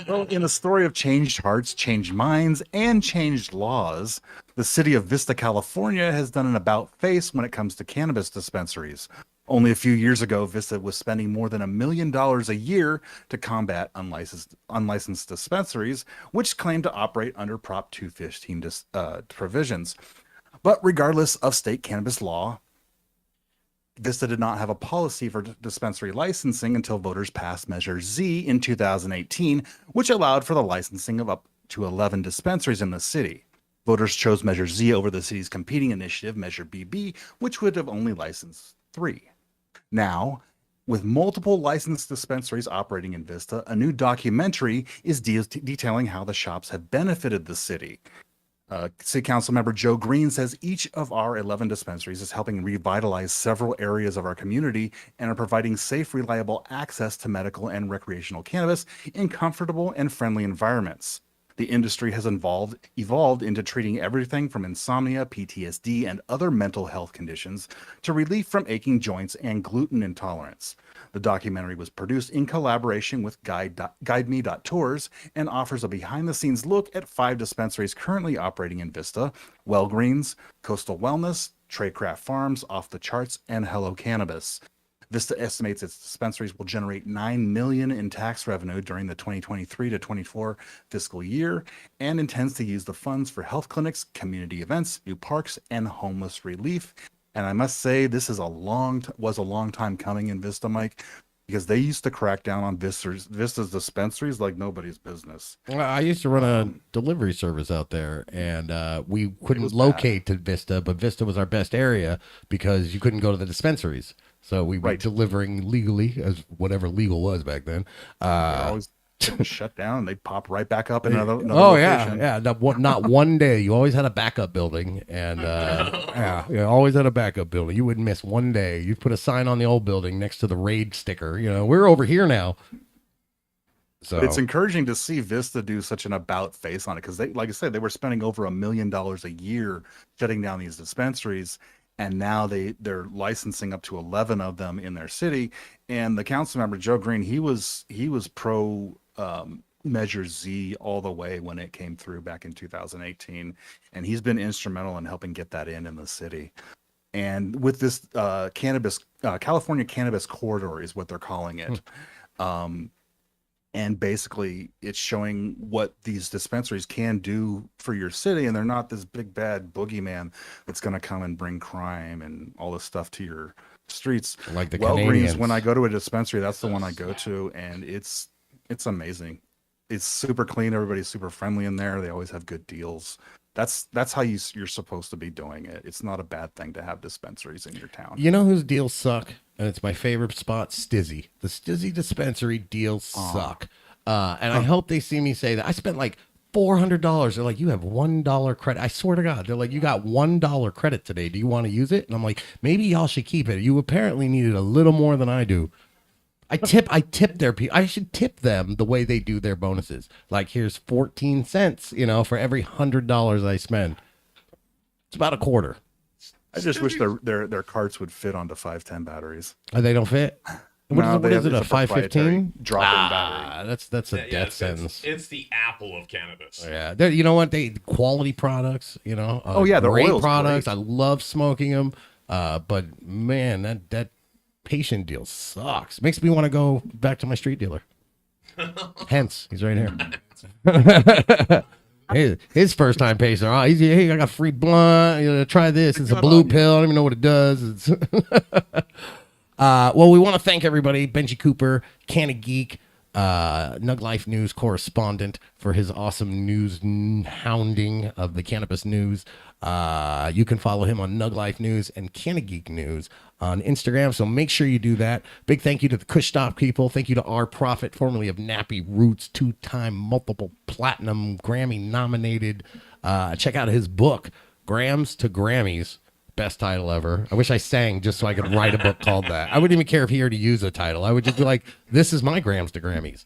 Well, in a story of changed hearts, changed minds, and changed laws, the city of Vista, California has done an about-face when it comes to cannabis dispensaries. Only a few years ago, Vista was spending more than $1 million a year to combat unlicensed dispensaries, which claim to operate under Prop 215 provisions. But regardless of state cannabis law, Vista did not have a policy for dispensary licensing until voters passed Measure Z in 2018, which allowed for the licensing of up to 11 dispensaries in the city. Voters chose Measure Z over the city's competing initiative, Measure BB, which would have only licensed 3. Now, with multiple licensed dispensaries operating in Vista, a new documentary is detailing how the shops have benefited the city. City Council member Joe Green says each of our 11 dispensaries is helping revitalize several areas of our community and are providing safe, reliable access to medical and recreational cannabis in comfortable and friendly environments. The industry has evolved into treating everything from insomnia, PTSD, and other mental health conditions to relief from aching joints and gluten intolerance. The documentary was produced in collaboration with GuideMe.Tours and offers a behind-the-scenes look at 5 dispensaries currently operating in Vista: Wellgreens, Coastal Wellness, Traycraft Farms, Off the Charts, and Hello Cannabis. Vista estimates its dispensaries will generate $9 million in tax revenue during the 2023 to 24 fiscal year and intends to use the funds for health clinics, community events, new parks, and homeless relief. And I must say, this is was a long time coming in Vista, Mike, because they used to crack down on Vista's dispensaries like nobody's business. I used to run a delivery service out there, and we couldn't locate to Vista, but Vista was our best area because you couldn't go to the dispensaries. So we were delivering legally, as whatever legal was back then. Always shut down. They'd pop right back up in another location. location. Yeah. Not one day. You always had a backup building, and always had a backup building. You wouldn't miss one day. You'd put a sign on the old building next to the raid sticker. We're over here now. So but it's encouraging to see Vista do such an about face on it because they, like I said, they were spending over $1 million a year shutting down these dispensaries. And now they're licensing up to 11 of them in their city. And the council member, Joe Green, he was pro Measure Z all the way when it came through back in 2018. And he's been instrumental in helping get that in the city. And with this California Cannabis Corridor is what they're calling it. And basically, it's showing what these dispensaries can do for your city, and they're not this big bad boogeyman that's going to come and bring crime and all this stuff to your streets. Like the Wellgreens, Canadians. when I go to a dispensary, that's the one I go to, and it's amazing. It's super clean. Everybody's super friendly in there. They always have good deals. That's how you're supposed to be doing it. It's not a bad thing to have dispensaries in your town. You know whose deals suck? And it's my favorite spot, Stizzy. The Stizzy dispensary deals suck. And I hope they see me say that. I spent like $400. They're like, you have $1 credit. I swear to God. They're like, you got $1 credit today. Do you want to use it? And I'm like, maybe y'all should keep it. You apparently needed a little more than I do. I tip their people. I should tip them the way they do their bonuses. Like, here's 14 cents, for every $100 I spend. It's about a quarter. I just wish their carts would fit onto 510 batteries. Oh, they don't fit? What is it, a 515? Drop-in battery. That's a death sentence. It's the Apple of cannabis. Yeah, you know what? They quality products. the great oil's products. great. I love smoking them. But man, that patient deal sucks. Makes me want to go back to my street dealer. Hence, he's right here. His first time patient. Oh, hey, I got free blunt. Try this. It's a blue pill. I don't even know what it does. Well, we want to thank everybody. Benji Cooper, Canna Geek, Nug Life News correspondent for his awesome news hounding of the cannabis news. You can follow him on Nug Life News and Canna Geek News on Instagram, so make sure you do that. Big thank you to the Kush Stop people. Thank you to R Prophet, formerly of Nappy Roots, 2-time multiple platinum Grammy nominated. Check out his book, Grams to Grammys, Best title ever. I wish I sang just so I could write a book called that. I wouldn't even care if he already used a title. I would just be like, this is my Grams to Grammys.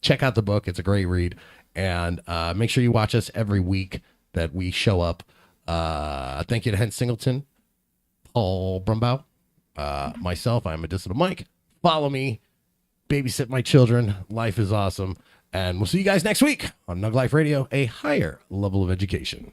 Check out the book. It's a great read. And make sure you watch us every week that we show up. Thank you to Hen Singleton, Paul Brumbaugh, myself. I'm Medicinal Mike. Follow me. Babysit my children. Life is awesome. And we'll see you guys next week on Nug Life Radio, a higher level of education.